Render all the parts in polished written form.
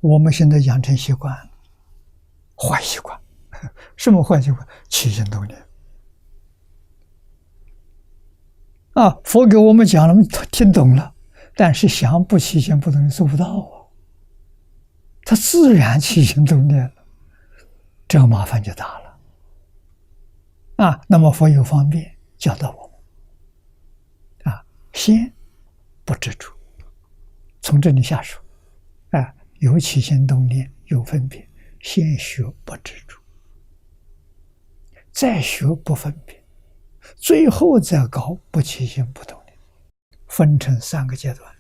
我们现在养成习惯，坏习惯。什么坏习惯？起心动念。佛给我们讲了，我们听懂了，但是想不起心不动念做不到啊。他自然起心动念了，这个麻烦就大了。那么佛有方便教导我们，先不执着，从这里下手。有起心动念，有分别，先学不执着，再学不分别，最后再搞不起心不动念，分成3个阶段。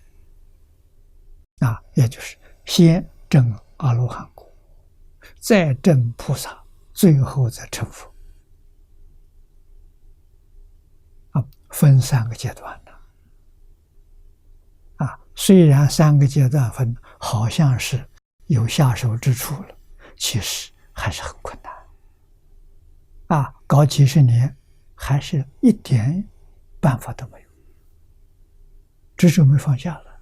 也就是先证阿罗汉果，再证菩萨，最后再成佛。分3个阶段的。虽然3个阶段分好像是有下手之处了，其实还是很困难。搞几十年，还是一点办法都没有，执着没放下了。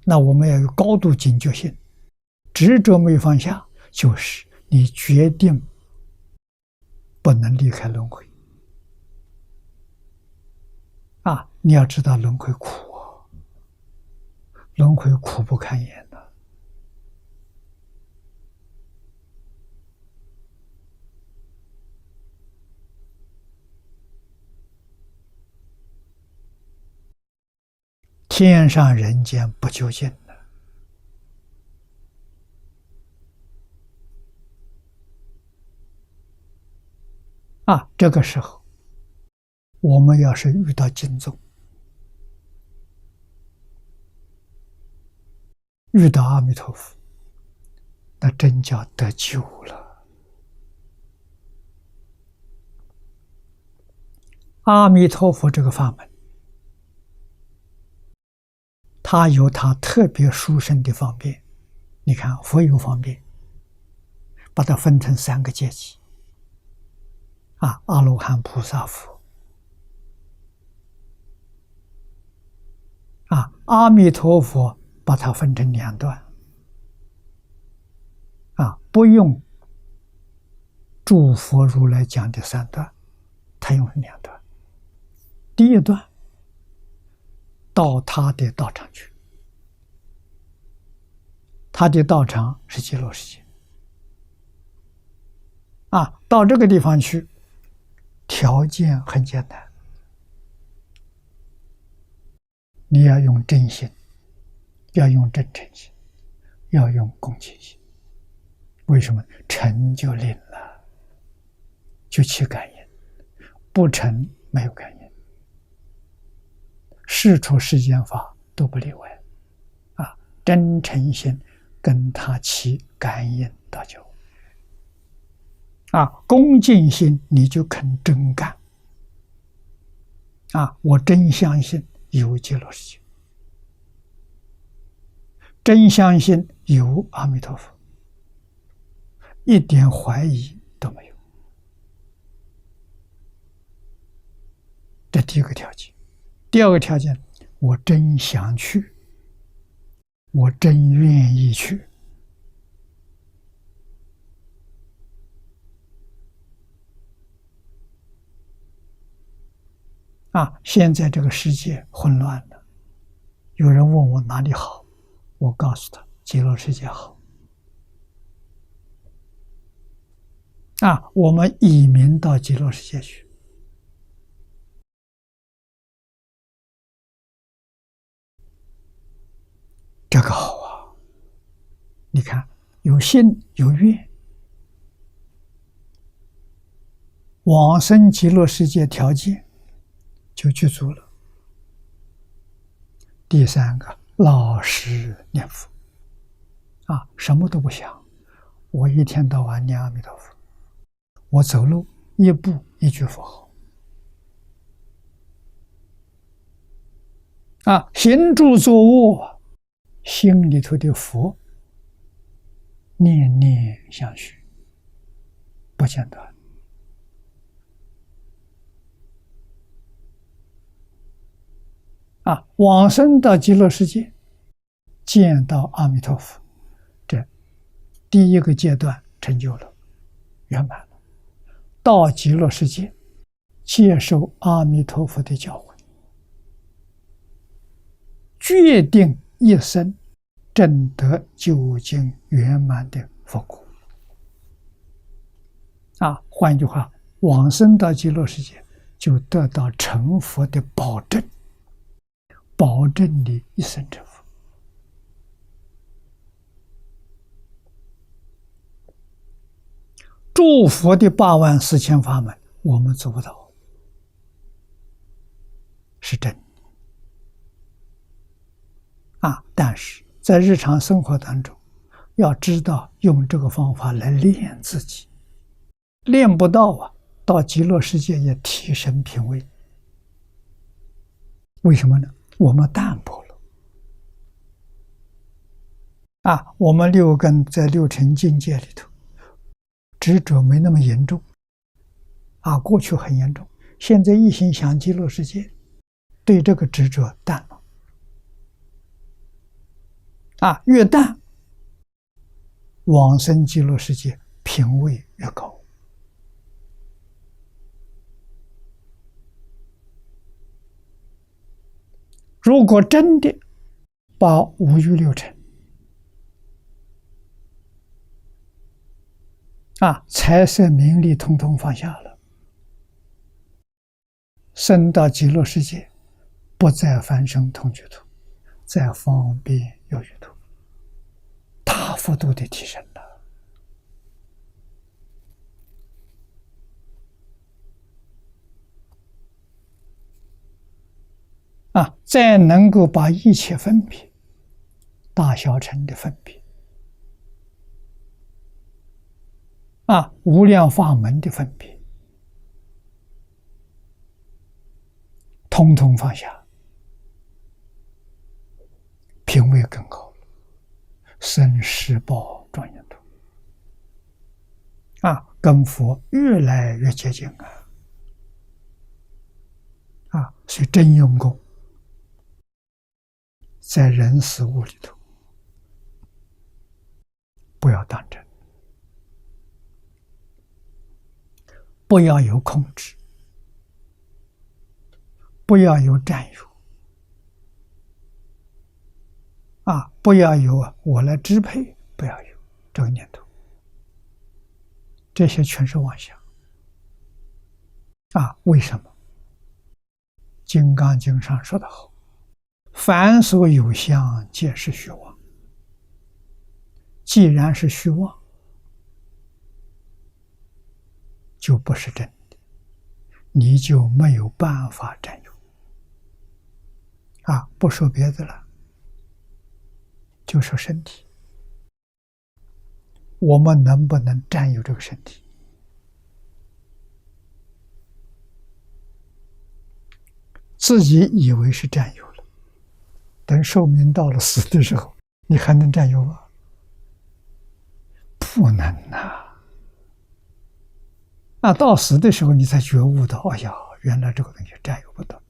那我们要有高度警觉性，执着没放下，就是你决定不能离开轮回。你要知道轮回苦轮回苦不堪言的。天上人间不究竟的。这个时候，我们要是遇到经宗，遇到阿弥陀佛，那真叫得救了。阿弥陀佛这个法门，它有它特别殊胜的方便。你看佛有方便，把它分成3个阶级。阿罗汉、菩萨、佛。阿弥陀佛把它分成2段。不用诸佛如来讲的3段，他用2段。第一段到他的道场去，他的道场是极乐世界。到这个地方去，条件很简单，你要用真心，要用真诚心，要用恭敬心。为什么？成就灵了，就起感应；不成，没有感应。事出世间法都不例外。真诚心跟他起感应道交。恭敬心你就肯真干。我真相信有极乐世界，真相信有阿弥陀佛，一点怀疑都没有。这第一个条件。第二个条件，我真想去，我真愿意去。现在这个世界混乱了，有人问我哪里好，我告诉他极乐世界好。我们移民到极乐世界去。这个好啊！你看，有心有愿，往生极乐世界条件就具足了。第3个，老实念佛。什么都不想，我一天到晚念阿弥陀佛，我走路一步一句佛号。行住坐卧，心里头的佛念念相续，不间断。往生到极乐世界，见到阿弥陀佛，这第一个阶段成就了，圆满了。到极乐世界，接受阿弥陀佛的教诲，决定一生证得究竟圆满的佛果。换句话，往生到极乐世界，就得到成佛的保证，保证你一生成佛。诸佛的84000法门，我们做不到，是真的。但是在日常生活当中，要知道用这个方法来练自己，练不到到极乐世界也提升品位。为什么呢？我们淡薄了。我们六根在六尘境界里头，执着没那么严重。过去很严重，现在一心想极乐世界，对这个执着淡了。越淡，往生极乐世界品位越高。如果真的把五欲六尘财色名利统统放下了，升到极乐世界，不再凡生同居土，在方便有余土，大幅度的提升了。再能够把一切分别，大小乘的分别，无量法门的分别，统统放下，品位更高了，生十报庄严土，跟佛越来越接近所以真用功，在人事物里头，不要当真，不要有控制，不要有占有，不要有我来支配，不要有这个念头，这些全是妄想。为什么？《金刚经》上说得好，凡所有相，皆是虚妄。既然是虚妄，就不是真的，你就没有办法占有。不说别的了，就说身体，我们能不能占有这个身体？自己以为是占有了，等寿命到了死的时候，你还能占有吗？不能到死的时候，你才觉悟到，哎呀，原来这个东西占有不到，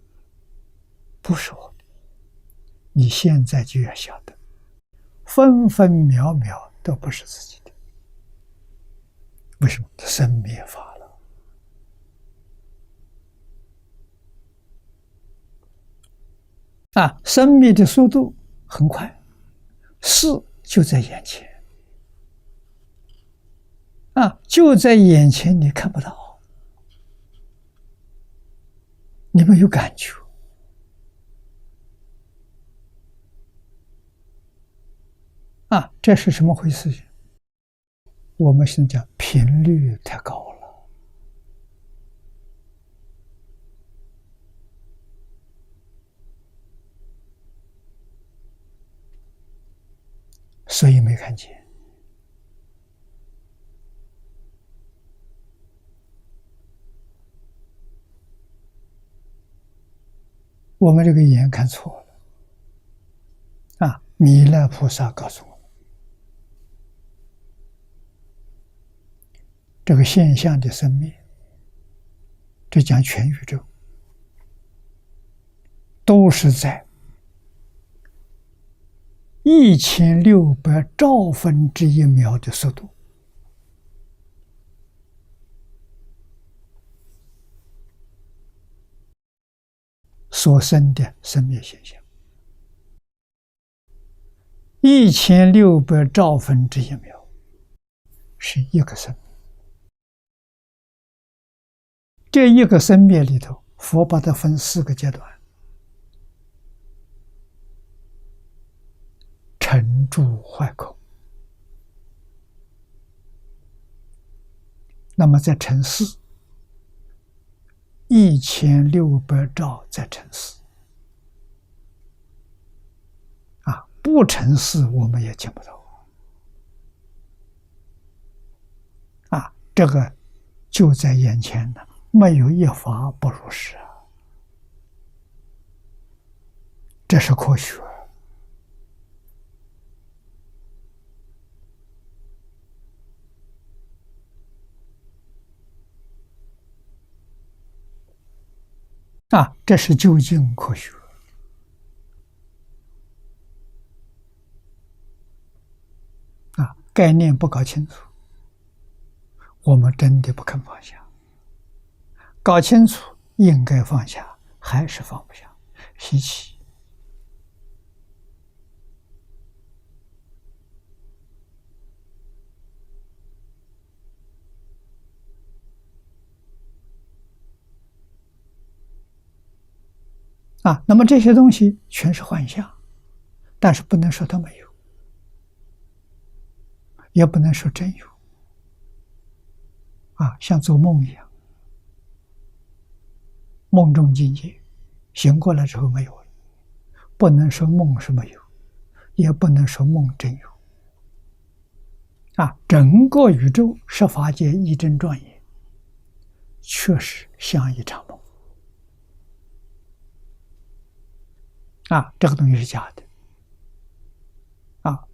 不是我的。你现在就要晓得，分分秒秒都不是自己的。为什么？生灭法了。生灭的速度很快，事就在眼前。就在眼前，你看不到，你没有感觉。这是什么回事？我们现在讲频率太高了，所以没看见。我们这个眼看错了。弥勒菩萨告诉我们，这个现象的生灭，这讲全宇宙，都是在1600兆分之1秒的速度所生的生灭现象，1600兆分之1秒是一个生灭。这一个生灭里头，佛把它分4个阶段：成住坏空。那么再乘4。1600兆再乘4，不乘4我们也见不到，这个就在眼前呢，没有一法不如是，这是科学。这是究竟科学。概念不搞清楚，我们真的不肯放下；搞清楚，应该放下，还是放不下，习气。那么这些东西全是幻象，但是不能说它没有，也不能说真有。像做梦一样，梦中境界，醒过来之后没有了，不能说梦是没有，也不能说梦真有。整个宇宙十法界一真庄严，确实像一场梦。这个东西是假的。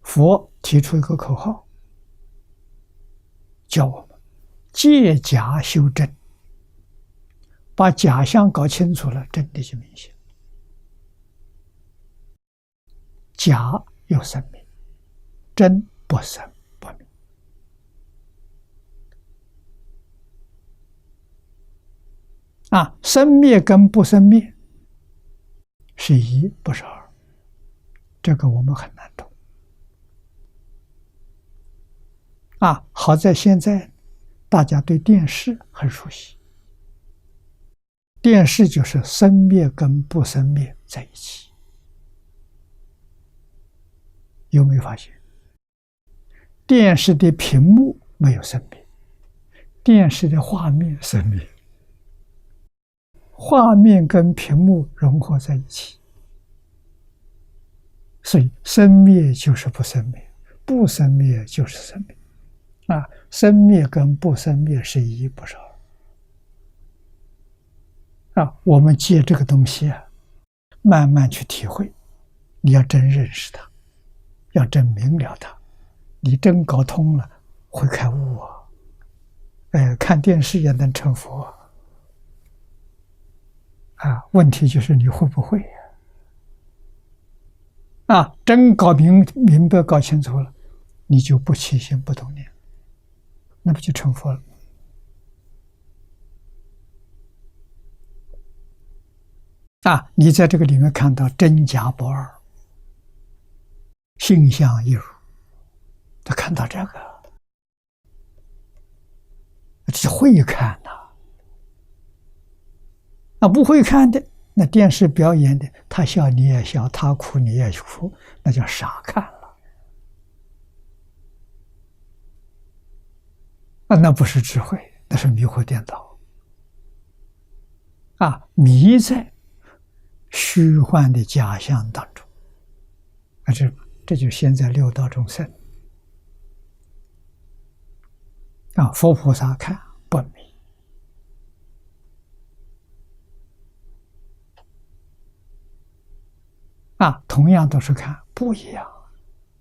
佛提出一个口号，叫我们借假修真，把假象搞清楚了，真的就明显。假有生命，真不生不灭。生灭跟不生灭是一，不是二，这个我们很难懂。好在现在大家对电视很熟悉，电视就是生灭跟不生灭在一起，有没有发现？电视的屏幕没有生灭，电视的画面生灭，画面跟屏幕融合在一起，所以生灭就是不生灭，不生灭就是生灭。生灭跟不生灭是一，不是二。我们借这个东西慢慢去体会。你要真认识它，要真明了它，你真搞通了，会开悟看电视也能成佛问题就是你会不会真搞明白搞清楚了，你就不起心不动念，那不就成佛了？你在这个里面看到真假不二，性相一如，他看到这个，只会看不会看的，那电视表演的，他笑你也笑，他哭你也哭，那叫傻看了。那不是智慧，那是迷惑颠倒迷在虚幻的假象当中这就现在六道众生佛菩萨看不迷同样都是看，不一样，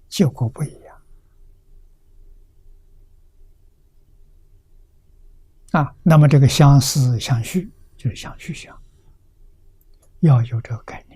结果不一样那么这个相似相续就是相续相，要有这个概念。